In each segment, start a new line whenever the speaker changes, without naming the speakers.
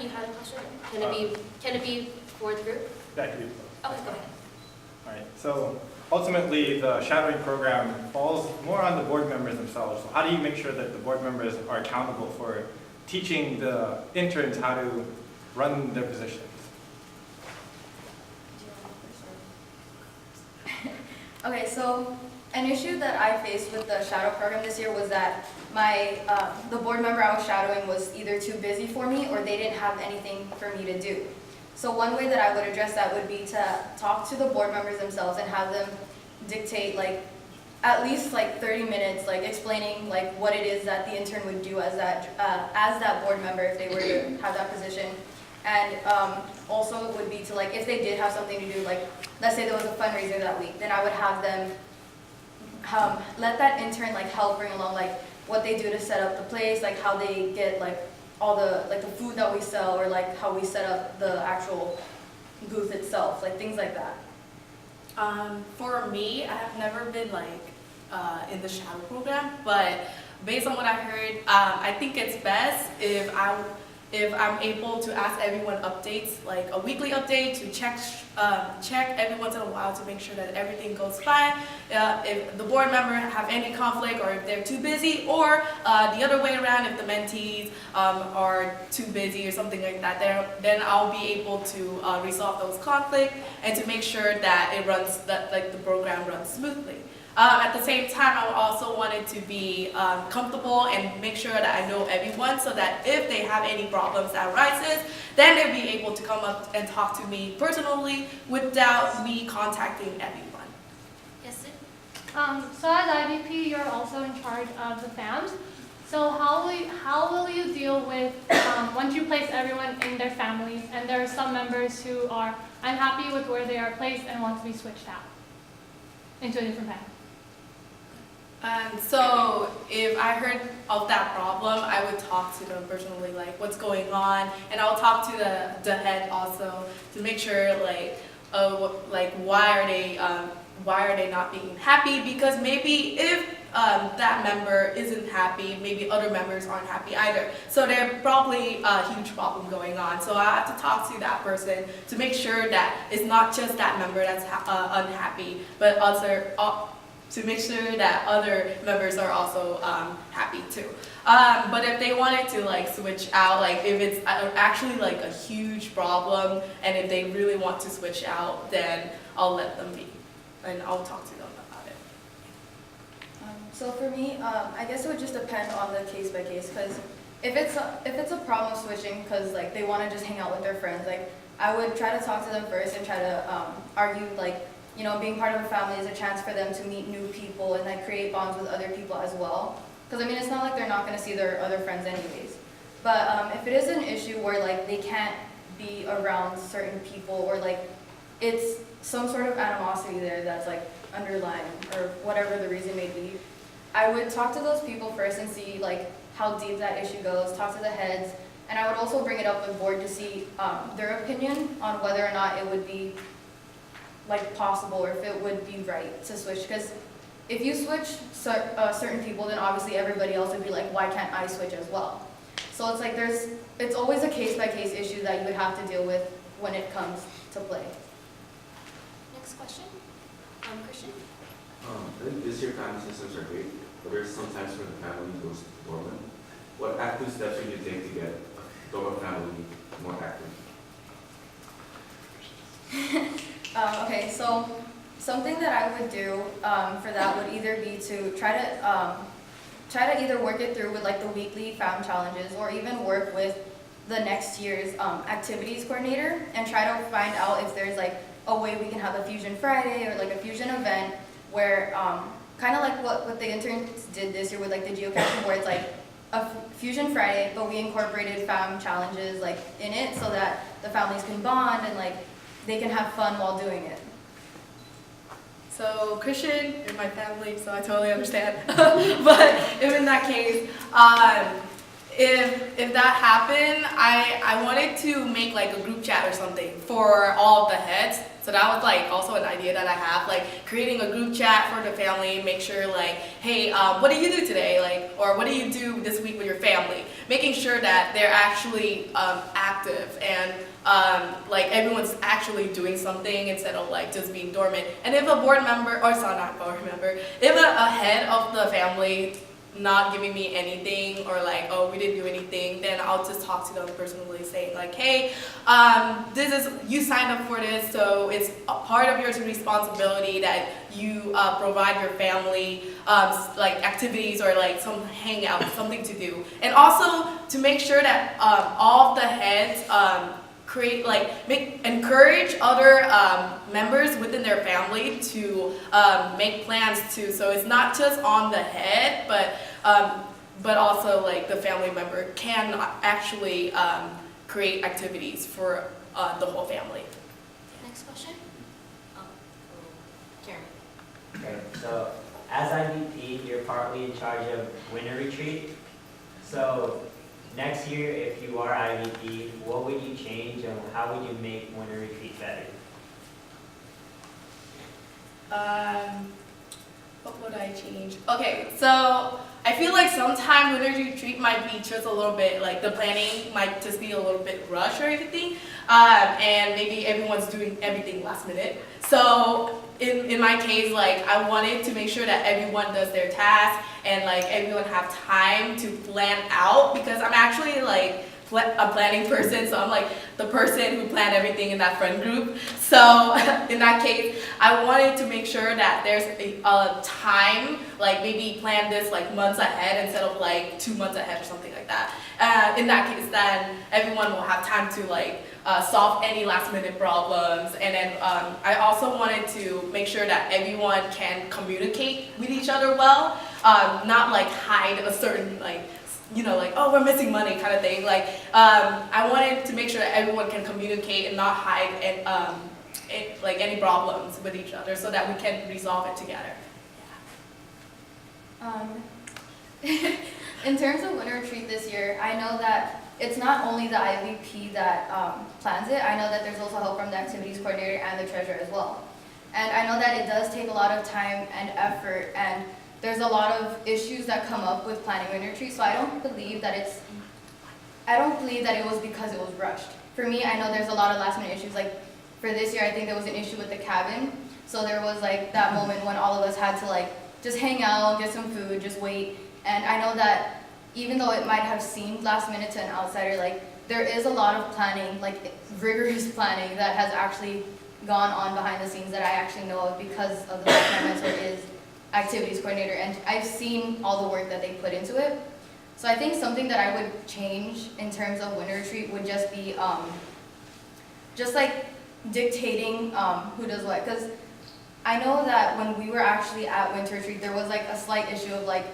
you had a question? Can it be for the group?
That could be both.
Okay, go ahead.
All right, so ultimately the shadowing program falls more on the board members themselves. So how do you make sure that the board members are accountable for teaching the interns how to run their positions?
Okay, so an issue that I faced with the shadow program this year was that the board member I was shadowing was either too busy for me or they didn't have anything for me to do. So one way that I would address that would be to talk to the board members themselves and have them dictate at least 30 minutes explaining what it is that the intern would do as that board member if they were to have that position. And also it would be to if they did have something to do, let's say there was a fundraiser that week, then I would have them let that intern help bring along what they do to set up the place, how they get all the food that we sell, or how we set up the actual booth itself, things like that.
For me, I have never been in the shadow program, but based on what I heard, I think it's best if I'm able to ask everyone updates, a weekly update, to check every once in a while to make sure that everything goes fine. If the board member have any conflict, or if they're too busy, or the other way around, if the mentees are too busy or something like that, then I'll be able to resolve those conflicts and to make sure that it runs, that the program runs smoothly. At the same time, I also wanted to be comfortable and make sure that I know everyone, so that if they have any problems that arises, then they'll be able to come up and talk to me personally without me contacting everyone.
Yes, Sid?
So as IVP, you're also in charge of the FAMs. So how will you deal with once you place everyone in their families and there are some members who are unhappy with where they are placed and want to be switched out into a different family?
So if I heard of that problem, I would talk to them personally, what's going on, and I'll talk to the head also to make sure why are they not being happy, because maybe if that member isn't happy, maybe other members aren't happy either. So there's probably a huge problem going on. So I have to talk to that person to make sure that it's not just that member that's unhappy, but to make sure that other members are also happy too. But if they wanted to switch out, if it's actually a huge problem, and if they really want to switch out, then I'll let them be, and I'll talk to them about it.
So for me, I guess it would just depend on the case by case, because if it's a problem switching because they want to just hang out with their friends, I would try to talk to them first and try to argue being part of a family is a chance for them to meet new people and create bonds with other people as well. Because it's not like they're not going to see their other friends anyways. But if it is an issue where they can't be around certain people, or it's some sort of animosity there that's underlying, or whatever the reason may be, I would talk to those people first and see how deep that issue goes, talk to the heads, and I would also bring it up with board to see their opinion on whether or not it would be possible, or if it would be right to switch. Because if you switch certain people, then obviously everybody else would be why can't I switch as well? So it's always a case-by-case issue that you would have to deal with when it comes to play.
Next question? Christian?
I think this year family systems are great, but there's sometimes when the family goes dormant. What active steps should you take to get a dormant family more active?
Okay, so something that I would do for that would either be to try to either work it through with the weekly fam challenges, or even work with the next year's activities coordinator and try to find out if there's a way we can have a Fusion Friday or a Fusion event where kind of what the interns did this year with the geocaching, where it's a Fusion Friday, but we incorporated fam challenges in it so that the families can bond and they can have fun while doing it.
So Christian is my family, so I totally understand. But if in that case, if that happened, I wanted to make a group chat or something for all of the heads. So that was also an idea that I have, creating a group chat for the family, make sure hey, what do you do today? Or what do you do this week with your family? making sure that they're actually active and like everyone's actually doing something instead of like just being dormant. And if a board member, or sorry, not board member, if a head of the family not giving me anything or like, oh, we didn't do anything, then I'll just talk to them personally saying like, hey, this is, you signed up for this, so it's a part of your responsibility that you provide your family like activities or like some hangout, something to do. And also to make sure that all of the heads encourage other members within their family to make plans too. So it's not just on the head, but also like the family member can actually create activities for the whole family.
Next question? Oh, Jeremy.
Okay, so as IVP, you're partly in charge of winter retreat. So next year, if you are IVP, what would you change and how would you make winter retreat better?
What would I change? Okay, so I feel like sometimes winter retreat might be just a little bit, like the planning might just be a little bit rushed or everything, and maybe everyone's doing everything last minute. So in my case, like I wanted to make sure that everyone does their tasks and like everyone have time to plan out, because I'm actually like a planning person, so I'm like the person who planned everything in that friend group. So in that case, I wanted to make sure that there's a time, like maybe plan this like months ahead instead of like 2 months ahead or something like that. In that case, then everyone will have time to like solve any last minute problems. And then I also wanted to make sure that everyone can communicate with each other well, not like hide a certain like, you know, like, oh, we're missing money kind of thing. Like, I wanted to make sure that everyone can communicate and not hide like any problems with each other so that we can resolve it together.
In terms of winter retreat this year, I know that it's not only the IVP that plans it. I know that there's also help from the activities coordinator and the treasurer as well. And I know that it does take a lot of time and effort, and there's a lot of issues that come up with planning winter retreat, so I don't believe that it was because it was rushed. For me, I know there's a lot of last minute issues. Like for this year, I think there was an issue with the cabin. So there was like that moment when all of us had to like just hang out, get some food, just wait. And I know that even though it might have seemed last minute to an outsider, like there is a lot of planning, like rigorous planning that has actually gone on behind the scenes that I actually know of because of the fact my mentor is activities coordinator, and I've seen all the work that they put into it. So I think something that I would change in terms of winter retreat would just be just like dictating who does what, because I know that when we were actually at winter retreat, there was like a slight issue of like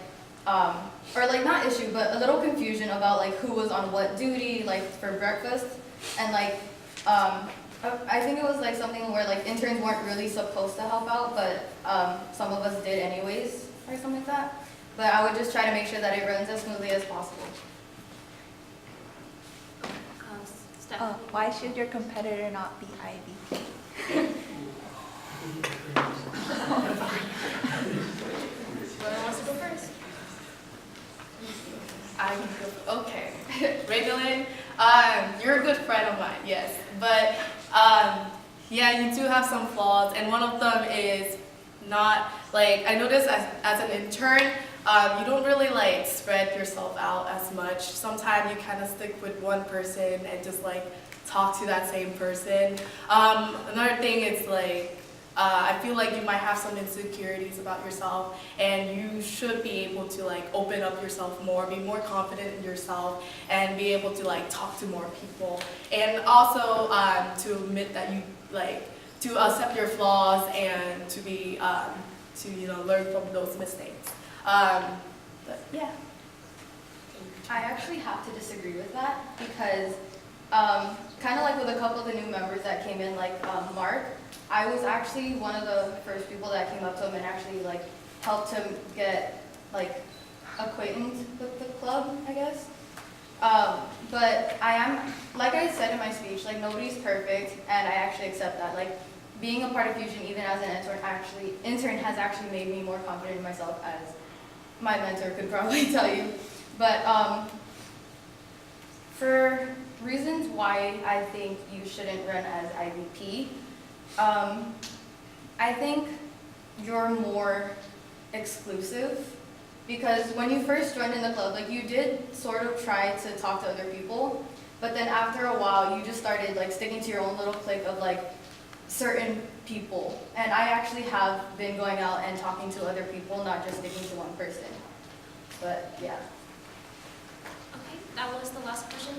or like not issue, but a little confusion about like who was on what duty, like for breakfast, and like I think it was like something where like interns weren't really supposed to help out, but some of us did anyways, or something like that. But I would just try to make sure that it runs as smoothly as possible.
Steph.
Why should your competitor not be IVP?
Whoever wants to go first?
Okay. Raylan, you're a good friend of mine, yes. But yeah, you do have some flaws, and one of them is not, like, I noticed as an intern, you don't really like spread yourself out as much. Sometimes you kind of stick with one person and just like talk to that same person. Another thing is like, I feel like you might have some insecurities about yourself, and you should be able to like open up yourself more, be more confident in yourself, and be able to like talk to more people. And also to admit that you like, to accept your flaws and to be, to learn from those mistakes. But yeah.
I actually have to disagree with that because kind of like with a couple of the new members that came in, like Mark, I was actually one of the first people that came up to him and actually like helped him get like acquainted with the club, I guess. But I am, like I said in my speech, like nobody's perfect, and I actually accept that. Like being a part of Fusion, even as an intern has actually made me more confident in myself, as my mentor could probably tell you. But For reasons why I think you shouldn't run as IVP, I think you're more exclusive because when you first joined in the club, like you did sort of try to talk to other people, but then after a while you just started like sticking to your own little clique of like certain people. And I actually have been going out and talking to other people, not just sticking to one person. But yeah.
Okay, that was the last question.